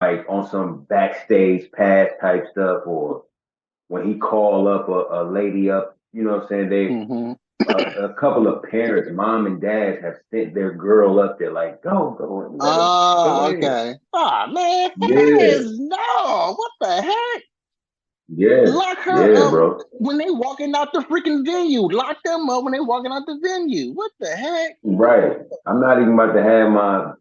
like on some backstage pass type stuff, or when he call up a lady up, you know what I'm saying? Mm-hmm. A couple of parents, mom and dad, have sent their girl up there, like, go and let her go Oh, in. okay. Oh man, Yeah, no. What the heck? yeah, Lock her yeah, up bro. when they walking out the freaking venue. Lock them up when they walking out the venue. What the heck? Right. I'm not even about to have my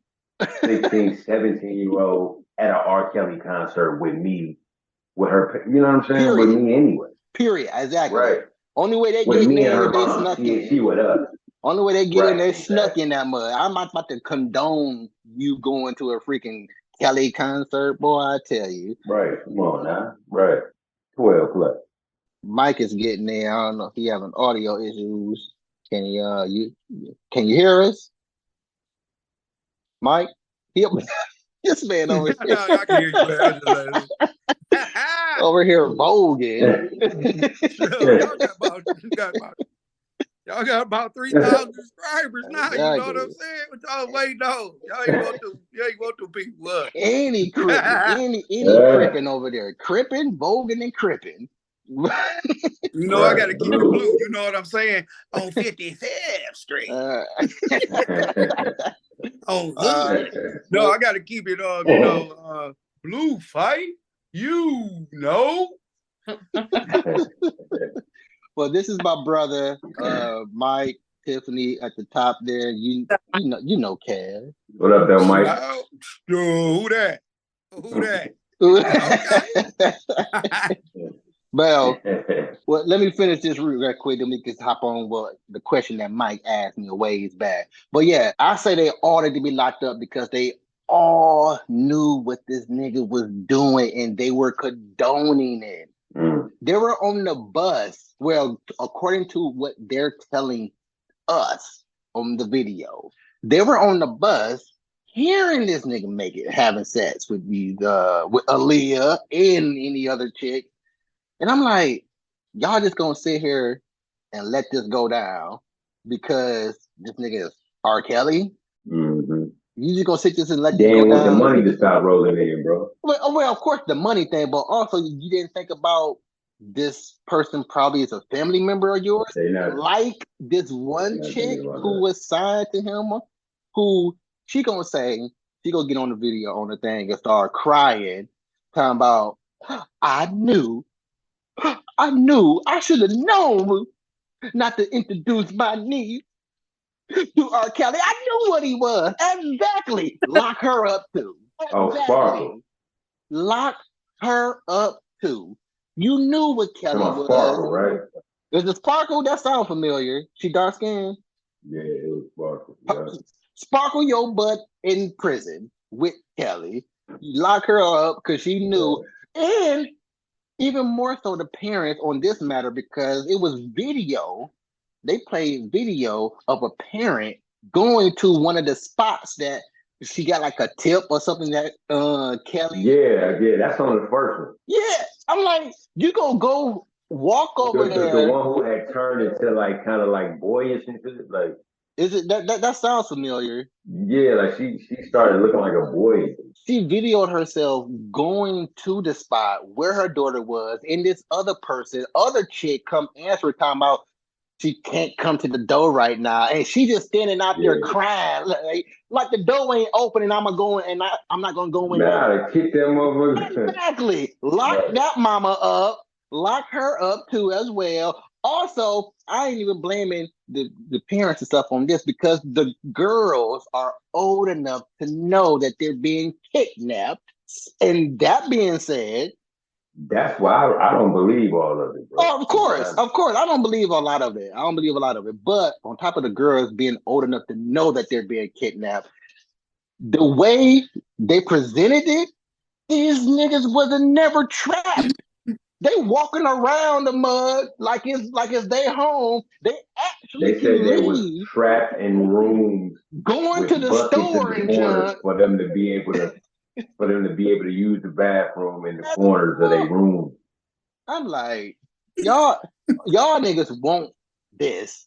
16, 17-year-old at an R. Kelly concert with me, with her, you know what I'm saying? With Period. me anyway. Period. Exactly. Right. Only way they With getting me and in her if they mom. snuck She in. with us. Only way they get in, Right, they snuck exactly. in that mud. I'm not about to condone you going to a freaking Kelly concert, boy. I tell you, Right. Come on now. Right. 12 plus. Mike is getting there. I don't know if he having audio issues. Can he? Can you hear us, Mike? He, this man over No, here, I can hear you, man. I just like, over here voguing. sure, y'all got about 3,000 subscribers now. You know what I'm Exactly. saying? What y'all waiting on? Y'all ain't want to be what? Any crippin, any Uh, crippin over there, crippin, voguing, and crippin. You know I right. got to keep it blue. Blue. You know what I'm saying? On 55th Street, uh, on uh, Hood. No, but I got to keep it blue fight. You know. well, this is my brother, Mike, Tiffany at the top there. You know, Kev. What up, though, Mike? Oh, who that? Who that? Okay. well, well, let me finish this real quick. Then we can hop on the question that Mike asked me a ways back. But yeah, I say they ought to be locked up because they all knew what this nigga was doing and they were condoning it. Mm. They were on the bus. Well, according to what they're telling us on the video, they were on the bus hearing this nigga make it, having sex with with Aaliyah and any other chick. And I'm like, y'all just gonna sit here and let this go down because this nigga is R. Kelly? Mm-hmm. You just gonna sit this and let They this go ain't want the down? money to stop rolling in, bro. Well, of course the money thing, but also you didn't think about this person probably is a family member of yours, They not, like this one not chick thinking about who that. was signed to him, who she gonna get on the video on the thing and start crying, talking about I knew I should have known not to introduce my niece to R. Kelly. I knew what he was. Exactly. Lock her up too. Oh, Sparkle. Exactly. Lock her up too. You knew what Come Kelly on, was. Sparkle, right? Is it Sparkle? That sounds familiar. She dark skinned. Yeah, it was Sparkle. Yeah. Sparkle your butt in prison with Kelly. You lock her up because she knew. And even more so the parents on this matter because it was video. They played video of a parent going to one of the spots that she got like a tip or something that Kelly. Yeah, that's on the first one. Yeah, I'm like, you gonna go walk over The there. one who had turned into like kind of like boyish and shit. Like, Is it that sounds familiar? yeah, like she started looking like a boy. She videoed herself going to the spot where her daughter was, and this other chick, come answer talking about she can't come to the door right now, and she just standing out there Yeah. crying, like the door ain't open, and I'm not gonna go in there. Nah, to kick them over. Exactly. Lock Right. that mama up. Lock her up too as well. Also, I ain't even blaming the parents and stuff on this because the girls are old enough to know that they're being kidnapped. And that being said, That's why I don't believe all of it, bro. oh, To be honest. of course, I don't believe a lot of it. I don't believe a lot of it. But on top of the girls being old enough to know that they're being kidnapped, the way they presented it, these niggas wasn't never trapped. They walking around the mud like it's their home. They actually They said can they was leave, trapped in rooms going to with the buckets in store the and corners junk. for them to be able to use the bathroom in the corners of their room. I'm like, y'all niggas want this.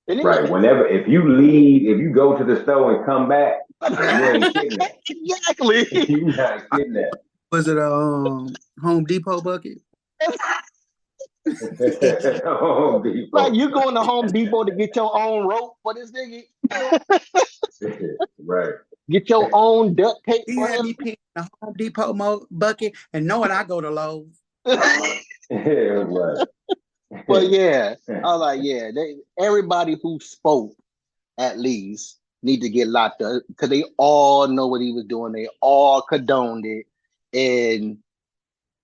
And then, Right. Whenever if you go to the store and come back, You ain't kidnapped. Exactly. You not kidnapped. Was it a Home Depot bucket? Home Depot. Like you going to Home Depot to get your own rope for this nigga? Right. Get your own duct tape He for had him? me picking the Home Depot bucket and knowing I go to Lowe's. Right. But yeah, I was like, yeah, everybody who spoke at least need to get locked up because they all know what he was doing. They all condoned it. And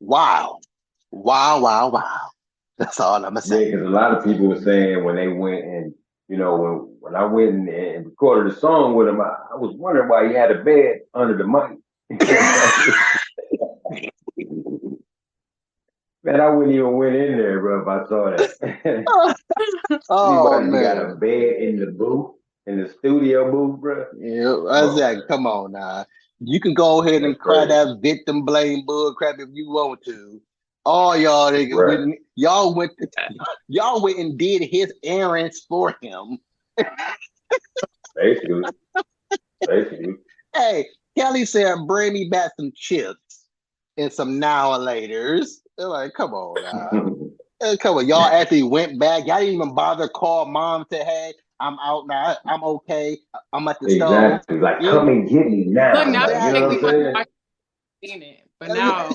wow. That's all I'm gonna Yeah, say. because a lot of people were saying when they went and when I went and recorded a song with him, I was wondering why he had a bed under the mic. Man, I wouldn't even went in there, bro, if I saw that. Oh Anybody got a man. bed in the booth, in the studio booth, bro? Yeah, exactly. Come on now. You can go ahead and That's cry crazy. that victim blame bull crap if you want to. All y'all niggas Right. y'all went and did his errands for him. Basically. Hey, Kelly said, bring me back some chips and some now and laters. They're like, come on now. Come on. Y'all actually went back. Y'all didn't even bother to call mom to, hey, I'm out now. I'm okay. I'm at the stove. Exactly. Like, come and get me now. Look, now Like, you know what I'm saying? seen it, but now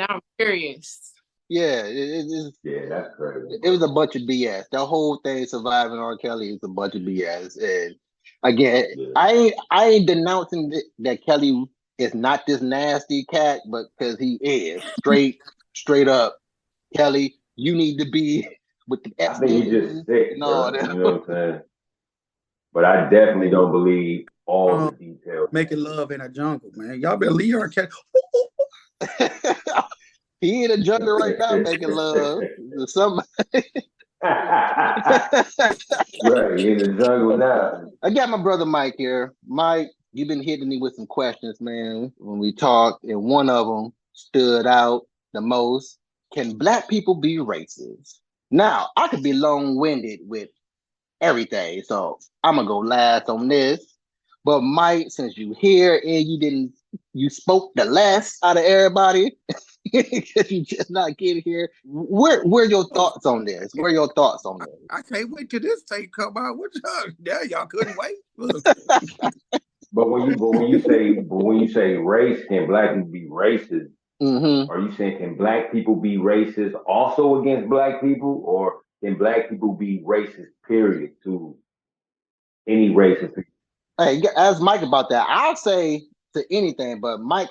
I'm curious. Yeah, Yeah, that's crazy. it was a bunch of BS. The whole thing surviving R. Kelly is a bunch of BS. And again, Yeah. I ain't denouncing that Kelly is not this nasty cat, but because he is straight up, Kelly, you need to be with the I think he's just Epstein sick, and all bro. that. You know what I'm saying? But I definitely don't believe all the details. Making love in a jungle, man. Y'all better leave her cat. He in a jungle right now making love. Right, in the jungle now. I got my brother Mike here. Mike, you've been hitting me with some questions, man, when we talked, and one of them stood out the most. Can Black people be racist? Now, I could be long-winded with everything, so I'm gonna go last on this. But Mike, since you here and you spoke the less out of everybody because you just not get here. Where your thoughts on this? Where are your thoughts on this? I can't wait till this tape come out. What y'all? Yeah, y'all couldn't wait. Look. But when you say race, can Black people be racist? Mm-hmm. Are you saying can Black people be racist also against Black people, or can Black people be racist? Period to any race of people. Hey, ask Mike about that. I'll say to anything, but Mike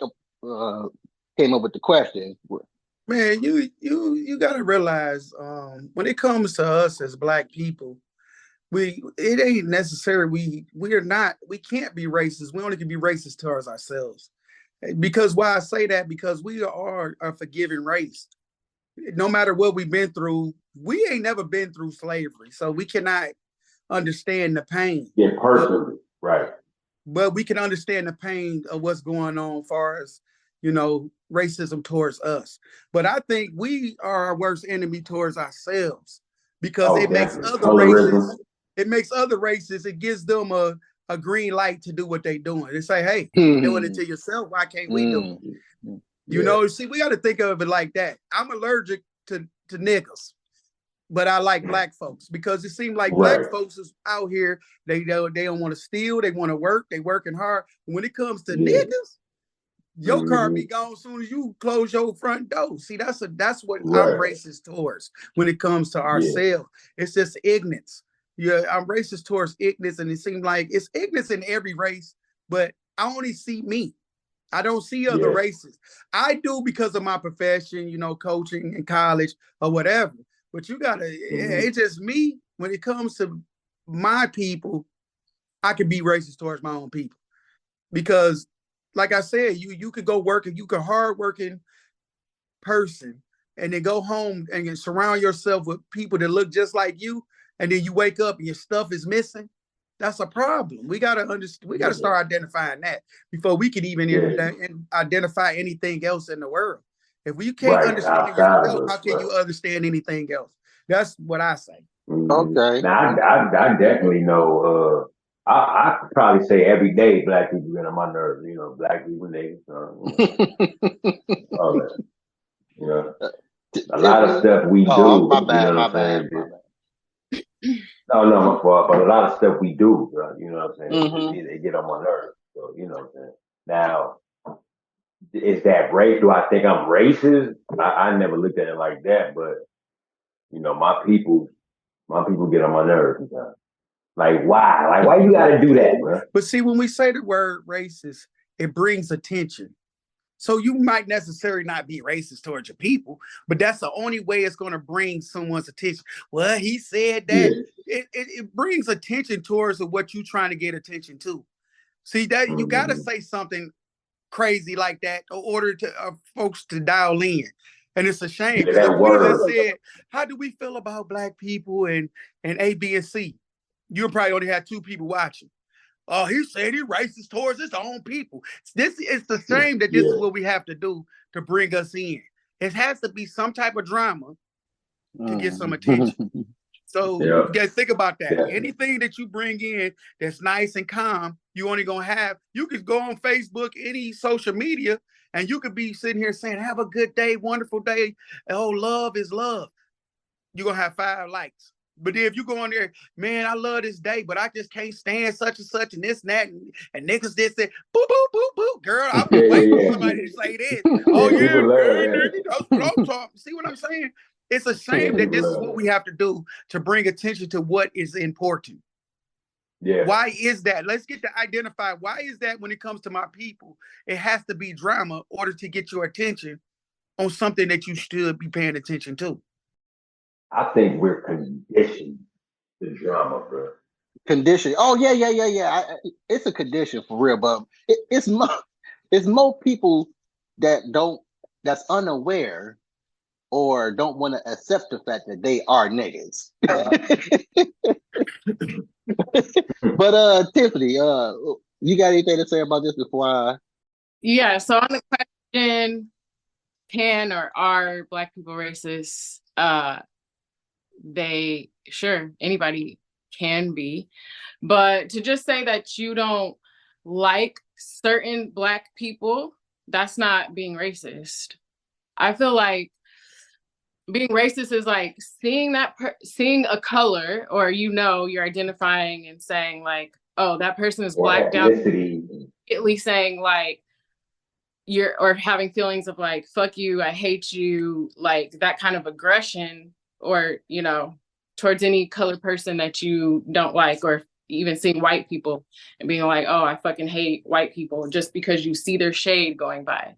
came up with the question. Man, you gotta realize when it comes to us as Black people, it ain't necessary. We can't be racist. We only can be racist towards ourselves. Because why I say that, because we are a forgiving race. No matter what we've been through, we ain't never been through slavery, so we cannot understand the pain. Yeah, personally, right. But we can understand the pain of what's going on as far as, racism towards us. But I think we are our worst enemy towards ourselves, because it makes other races, it gives them a green light to do what they're doing. They say, hey, you're doing it to yourself. Why can't we do it? See, we got to think of it like that. I'm allergic to niggas, but I like Black folks, because it seems like Black folks is out here. They don't want to steal. They want to work. They working hard. When it comes to niggas, your car be gone as soon as you close your front door. See, that's what I'm racist towards when it comes to ourselves. It's just ignorance. Yeah, I'm racist towards ignorance, and it seems like it's ignorance in every race, but I only see me. I don't see other races. I do because of my profession, coaching in college or whatever. But you gotta, it's just me. When it comes to my people, I can be racist towards my own people. Because, like I said, you could go work, and you could hardworking person, and then go home and surround yourself with people that look just like you, and then you wake up and your stuff is missing. That's a problem. We gotta understand. We gotta start identifying that before we can even identify anything else in the world. If we can't understand yourself, how can you understand anything else? That's what I say. Okay. Now, I definitely know I could probably say every day black people get on my nerves. You know, black people, niggas, all that. You know, a lot of stuff we do. My You bad, know my what I'm bad, saying? my No, my fault. But a lot of stuff we do, bro. You know what I'm saying? bad. They get on my nerves. So you know what I'm saying. Now, is that race? Do I think I'm racist? I never looked at it like that, but you know, my people get on my nerves. Like why? Like why you gotta do that, bro? But see, when we say the word racist, it brings attention. So you might necessarily not be racist towards your people, but that's the only way it's going to bring someone's attention. Well, he said that. Yeah. It brings attention towards what you're trying to get attention to. See, that you got to say something crazy like that in order to folks to dial in. And it's a shame because if you just said, how do we feel about black people and A, B, and C? You probably only had 2 people watching. Oh, he said he's racist towards his own people. This is the shame that this is what we have to do to bring us in. It has to be some type of drama to get some attention. So you guys think about that. Yeah. Anything that you bring in that's nice and calm, you only gonna have. You could go on Facebook, any social media, and you could be sitting here saying, "Have a good day, wonderful day." Oh, love is love. You're gonna have 5 likes. But if you go on there, man, I love this day, but I just can't stand such and such and this and that, and niggas this that, boo, boo, boo, boo, girl, I've been waiting for somebody to say this. Oh yeah, nigga, that's what I'm talking. See what I'm saying? It's a shame that this is what we have to do to bring attention to what is important. Yeah. Why is that? Let's get to identify why is that when it comes to my people, it has to be drama in order to get your attention on something that you should be paying attention to. I think we're conditioned to drama, bro. Condition. Oh yeah. It's a condition for real, but it's more people that's unaware or don't want to accept the fact that they are niggas. But Tiffany, you got anything to say about this before I? Yeah. So on the question, can or are black people racist? They sure anybody can be, but to just say that you don't like certain black people, that's not being racist. I feel like being racist is like seeing a color, or you're identifying and saying like, oh, that person is black down, at least saying like or having feelings of like, fuck you, I hate you, like that kind of aggression, or towards any colored person that you don't like, or even seeing white people and being like, oh, I fucking hate white people just because you see their shade going by.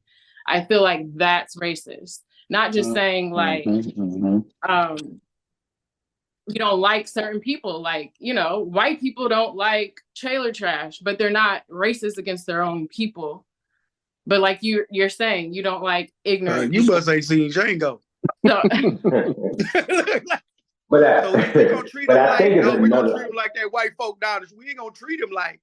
I feel like that's racist. Not just saying like, you don't like certain people, like, white people don't like trailer trash, but they're not racist against their own people. But like you're saying, you don't like ignorant. You must ain't seen Django. So, so we're gonna treat them like, no, we're gonna treat them like that white folk down. We ain't gonna treat them like,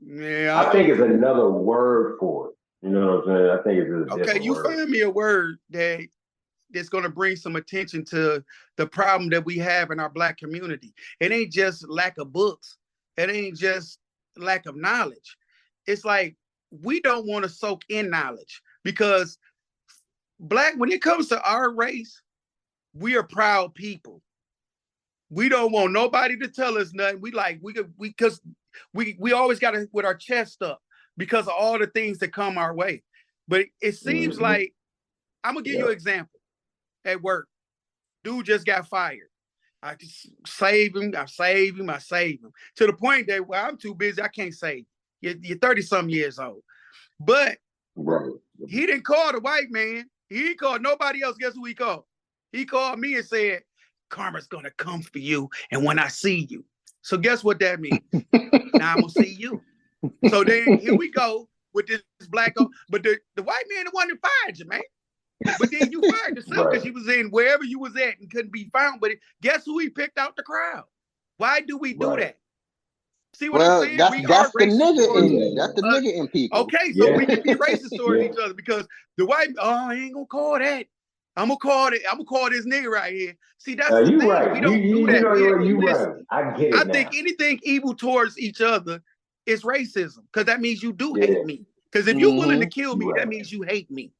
yeah. I think it's another word for it. You know what I'm saying? I think it's okay. You find me a word that's gonna bring some attention to the problem that we have in our black community. It ain't just lack of books. It ain't just lack of knowledge. It's like we don't want to soak in knowledge because when it comes to our race, we are proud people. We don't want nobody to tell us nothing. We always got to with our chest up because of all the things that come our way. But it seems like, I'm gonna give you an example. At work, dude just got fired. I just save him. I save him to the point that I'm too busy. I can't save you. You're 30-some years old. But he didn't call the white man. He didn't call nobody else. Guess who he called? He called me and said, karma's going to come for you. And when I see you. So guess what that means? Now I'm going to see you. So then here we go with this black. But the white man, the one that fired you, man. But then you fired yourself because you was in wherever you was at and couldn't be found. But guess who he picked out the crowd? Why do we do that? See what I'm saying? That's the nigga in That's the nigga in people. Okay, so we can be racist towards each other because the white, I ain't gonna call that. I'm gonna call this nigga right here. See, that's the you thing. right. We don't do You that. know, you Listen, right. I get it I now. think anything evil towards each other is racism, because that means you do hate me. Because if you're willing to kill me, that means you hate me.